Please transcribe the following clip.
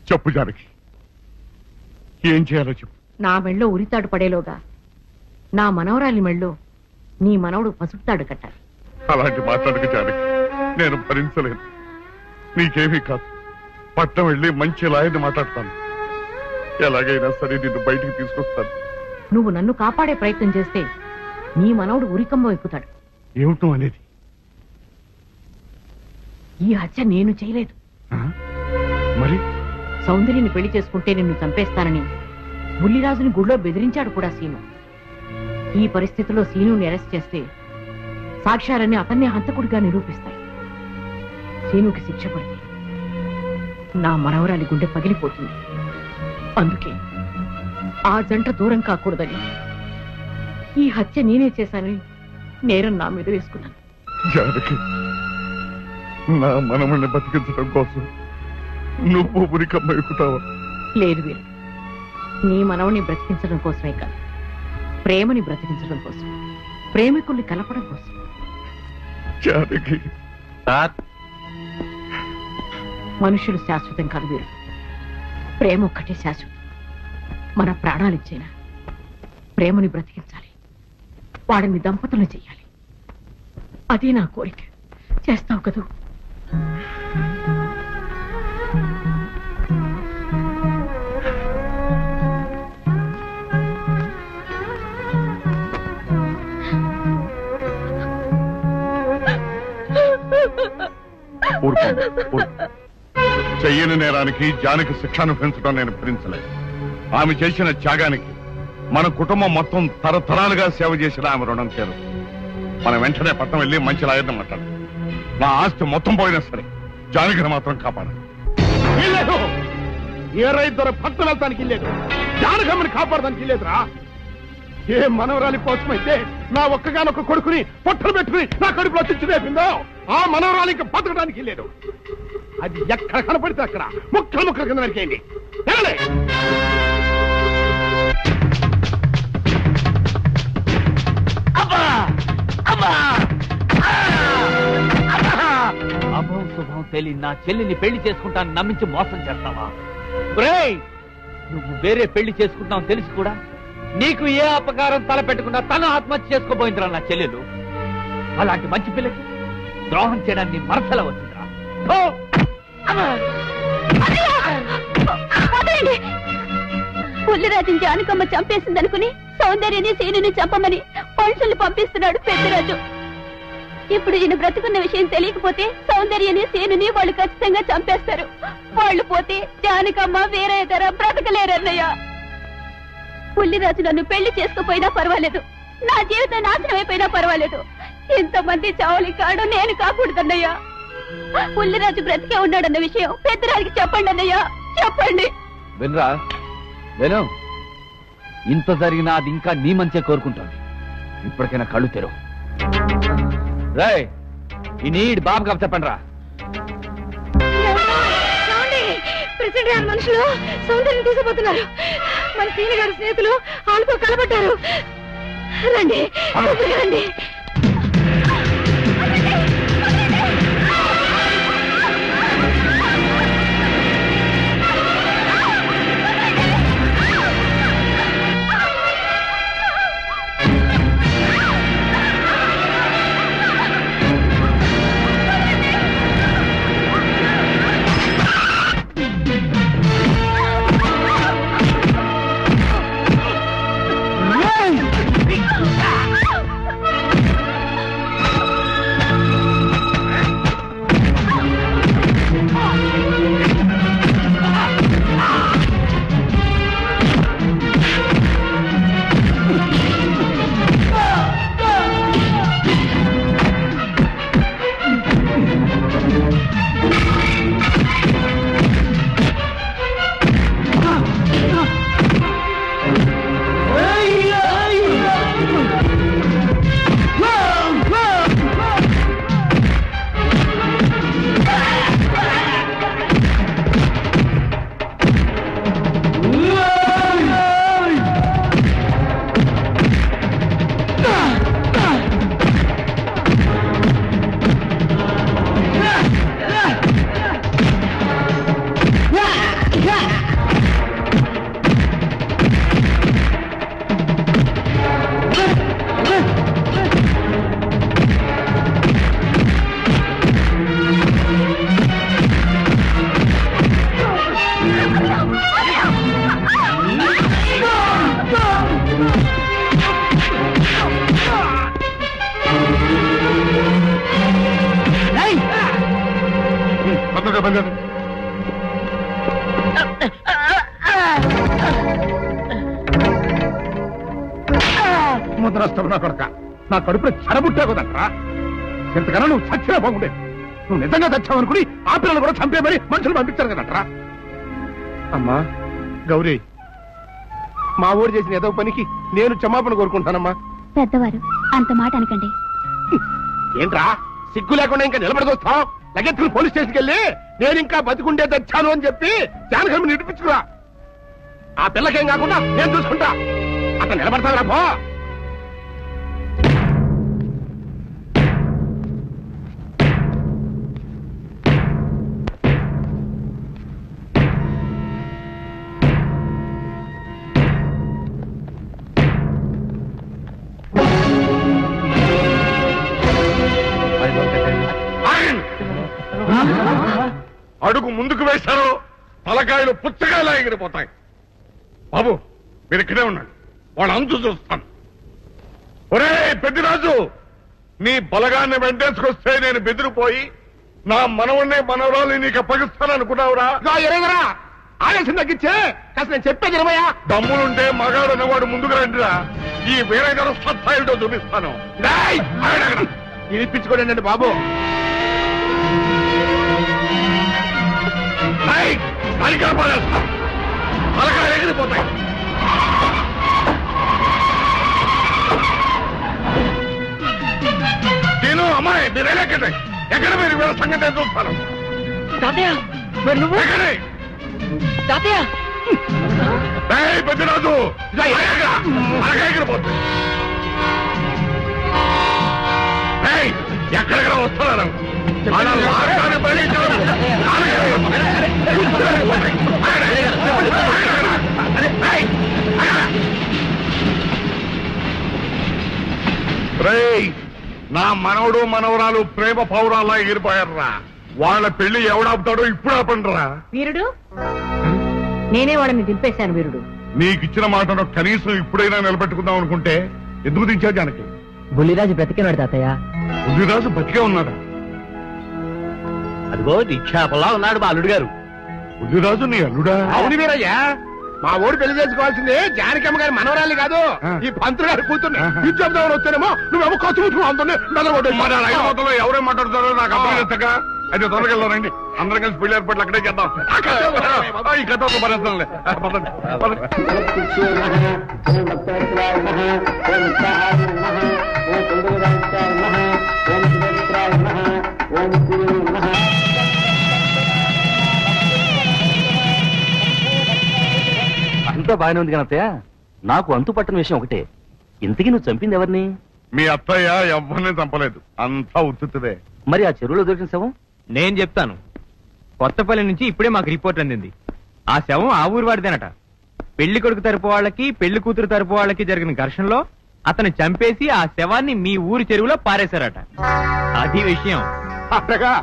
చెప్పు జానకి, ఏం చేయాలో చెప్పు. నా మెళ్ళో ఉరితాడు పడేలోగా నా మనవరాలి మెళ్ళో నీ మనవడు పసుపుతాడు కట్టాలి. అలాంటి మాట్లాడక జానకి, నేను భరించలేను. నీకేమీ కాదు, పట్నం వెళ్ళి మంచి లాయర్ని మాట్లాడతాను. ఎలాగైనా సరే నిన్ను బయటికి తీసుకొస్తాను. నువ్వు నన్ను కాపాడే ప్రయత్నం చేస్తే నీ మనవడు ఉరికంబం ఎక్కుతాడు. ఏమిటో అనేది? ఈ హత్య నేను చేయలేదు. మరి సౌందర్యని పెళ్లి చేసుకుంటే నిన్ను చంపేస్తానని బుల్లిరాజుని గుళ్ళో బెదిరించాడు కూడా సీను. ఈ పరిస్థితిలో సీనుని అరెస్ట్ చేస్తే సాక్ష్యాలన్నీ అతన్నే హంతకుడిగా నిరూపిస్తాయి. సీనుకి శిక్ష పడితే నా మనవరాలి గుండె పగిలిపోతుంది. అందుకే ఆ జంట దూరం కాకూడదని ఈ హత్య నేనే చేశానని నేరం నా మీద వేసుకున్నాను. జానకి, నా మనమని బతికించడం కోసం నువ్వు ఉరికమ్మ ఎక్కుతావా? లేదు వీరు, నీ మనవని బ్రతికించడం కోసమే కాదు, ప్రేమని బ్రతికించడం కోసం, ప్రేమికుల్ని కలపడం కోసం. జానకి, మనుషులు శాశ్వతం కాదు వీరు, ప్రేమ ఒక్కటే శాశ్వతం. మన ప్రాణాలిచ్చైనా ప్రేమని బ్రతికించాలి, వాడిని దంపతులను చెయ్యాలి. అదే నా కోరిక. చేస్తావు కదూ? చెయ్యని నేరానికి జానకి శిక్ష అనుభవించడం నేను భరించలేదు. ఆమె చేసిన త్యాగానికి మన కుటుంబం మొత్తం తరతరాలుగా సేవ చేసిన ఆమె రుణం చేరు. మనం వెంటనే పట్టణం వెళ్ళి మంచి లాయర్ని మాట్లాడు. నా ఆస్తి మొత్తం పోయినా సరే జానకిని మాత్రం కాపాడాలి. ఏ రైతు పట్టణం వెళ్తానికి లేదు, జానకమ్మని కాపాడడానికి లేదురా. ఏ మనవరాలి కోసమైతే నా ఒక్కగానొక్క కొడుకుని పొట్టలు పెట్టుకుని నా కడుపులో తెచ్చి రేపిందో ఆ మనవరాలి ఇంకా బతకడానికి లేదు. అది ఎక్కడ కనపడితే అక్కడ ముక్కలు ముక్కల కింద నరికేయండి. అభం శుభం తెలియని నా చెల్లిని పెళ్లి చేసుకుంటాను నమ్మించి మోసం చేస్తావా? నువ్వు వేరే పెళ్లి చేసుకుంటావు తెలిసి కూడా నీకు ఏ అపకారం తలపెట్టకుండా తన ఆత్మహత్య చేసుకోబోయిందిరా నా చెల్లెలు. అలాంటి మంచి పిల్లకి ద్రోహం చేయడాన్ని మనసలా వచ్చిందిరా. పుల్లిరాజుని జానకమ్మ చంపేసిందనుకుని సౌందర్యని సీనుని చంపమని మనుషుల్ని పంపిస్తున్నాడు పెద్దరాజు. ఇప్పుడు ఈయన బ్రతుకున్న విషయం తెలియకపోతే సౌందర్యని సీనుని వాళ్ళు ఖచ్చితంగా చంపేస్తారు. వాళ్ళు పోతే జానకమ్మ వేరే ధర బ్రతకలేరన్నయ్య. పుల్లిరాజు నన్ను పెళ్లి చేసుకుపోయినా పర్వాలేదు, నా జీవితం నాశనం అయిపోయినా పర్వాలేదు, ఇంతమంది చావలి కాడు నేను కాకూడదన్నయ్యా. పుల్లిరాజు బ్రతికే ఉన్నాడన్న విషయం పెద్దరాజుకి చెప్పండి అన్నయ్యా, చెప్పండి. వినరా విను, ఇంత జరిగినా అది ఇంకా నీ మంచిగా కోరుకుంటుంది. ఇప్పటికైనా కళ్ళు తెరు. రాయ్ ఈ నీడ్ బాబు కప్ చెప్పండి రా. ప్రెసిడెంట్ గారి మనుషులు సౌందర్యం తీసుకుపోతున్నారు. మన సీని గారి స్నేహితులు వాళ్ళతో కలబడ్డారు. రండి రండి. ముద్రస్తావు నా కొడక, నా కడుపులో చెరబుట్టే కదట్రా. ఇంతకన్నా నువ్వు చచ్చినా బాగుండే. నువ్వు నిజంగా చచ్చావనుకుని ఆ పిల్లలు కూడా చంపే మరి మనుషులు పంపించారు కదట్రా. అమ్మా గౌరీ, మా ఊరు చేసిన ఏదో పనికి నేను క్షమాపణ కోరుకుంటానమ్మా. పెద్దవారు అంత మాట అనకండి. ఏంట్రా సిగ్గు లేకుండా ఇంకా నిలబడదొస్తావు? లగెత్తులు పోలీస్ స్టేషన్కి వెళ్ళి నేను ఇంకా బతికుండే తెచ్చాను అని చెప్పి జానకమ్మ నిడిపించుకురా. ఆ పిల్లకేం కాకుండా నేను చూసుకుంటా. అతను నిలబడతారా పో. అడుగు ముందుకు వేశారు, తలకాయలు పుచ్చకాయలా ఎగిరిపోతాయి. బాబు మీరు ఇక్కడే ఉన్నాడు, వాళ్ళ అంతు చూస్తాను. ఒరే పెద్దిరాజు, నీ బలగాన్ని వెంటేసుకొస్తే నేను బెదిరిపోయి నా మనవన్నే మనవరాలు నీకు అప్పగిస్తాననుకున్నావురా? ఎరగరా ఆవేశం తగ్గించే కాస్త నేను చెప్పేది నిలమయ్యా. దమ్ములుంటే మగాడు అన్నవాడు ముందుకు రండిరా. ఈ వేరేగారు సత్తాయితో చూపిస్తాను. ఇప్పించుకోండి బాబు. తలకాయలు ఎగిరిపోతాయి. నేను అమ్మాయి మీరు ఎక్కడే ఎక్కడ మీరు వీళ్ళ సంగతి చూస్తాను. పెద్దరాజు ఎగిరిపోతుంది. ఎక్కడెక్కడ వస్తున్నారు? నా మనవడు మనవరాలు ప్రేమ పౌరాల్లా ఎగిరిపోయారా. వాళ్ళ పెళ్లి ఎవడాపుతాడో ఇప్పుడు ఆపండిరా. వీరుడు, నేనే వాళ్ళని దింపేశాను. వీరుడు, నీకిచ్చిన మాటను కనీసం ఇప్పుడైనా నిలబెట్టుకుందాం అనుకుంటే ఎందుకు దించావు జానకి? బుల్లిరాజు బ్రతికినాడు తాతయ్య. బుల్లిరాజు బతికే ఉన్నాడా? అదిగో నిక్షేపంలా ఉన్నాడు మా అల్లుడు గారు. బుల్లిరాజు నీ అల్లుడా? అవును వీరయ్యా, మా ఓడి పెళ్లి చేసుకోవాల్సిందే జానకమ్మ గారి మనవరాలి కాదు, ఈ పంతులు గారి కూతుర్ని. ఇచ్చేద్దామని వస్తేనేమో నువ్వేమో ఖర్చు ముట్టుకుని అందులో మొదలు ఎవరేం మాట్లాడుతారో నాకు అర్థం చేస్తాక అయితే త్వరగా వెళ్దారండి. అందరం కలిసి పెళ్లి ఏర్పాట్లు అక్కడే చేద్దాం. ఈ కథ భరిస్తాంలే. అంతా బాగానే ఉంది కనత్తయ్య. నాకు అంతు పట్టని విషయం ఒకటే, ఇంతకీ నువ్వు చంపింది ఎవరిని? మీ అత్తయ్య ఎవరిని చంపలేదు, అంతా ఉత్తుదే. మరి ఆ చెరువులో దొరికిన శవం? నేను చెప్తాను. కొత్తపల్లి నుంచి ఇప్పుడే మాకు రిపోర్ట్ అందింది. ఆ శవం ఆ ఊరు వాడిదేనట. పెళ్లి కొడుకు తరపు వాళ్ళకి పెళ్లి కూతురు తరపు వాళ్ళకి జరిగిన ఘర్షణలో అతను చంపేసి ఆ శవాన్ని మీ ఊరి చెరువులో పారేశారట. అది విషయం. అట్టగా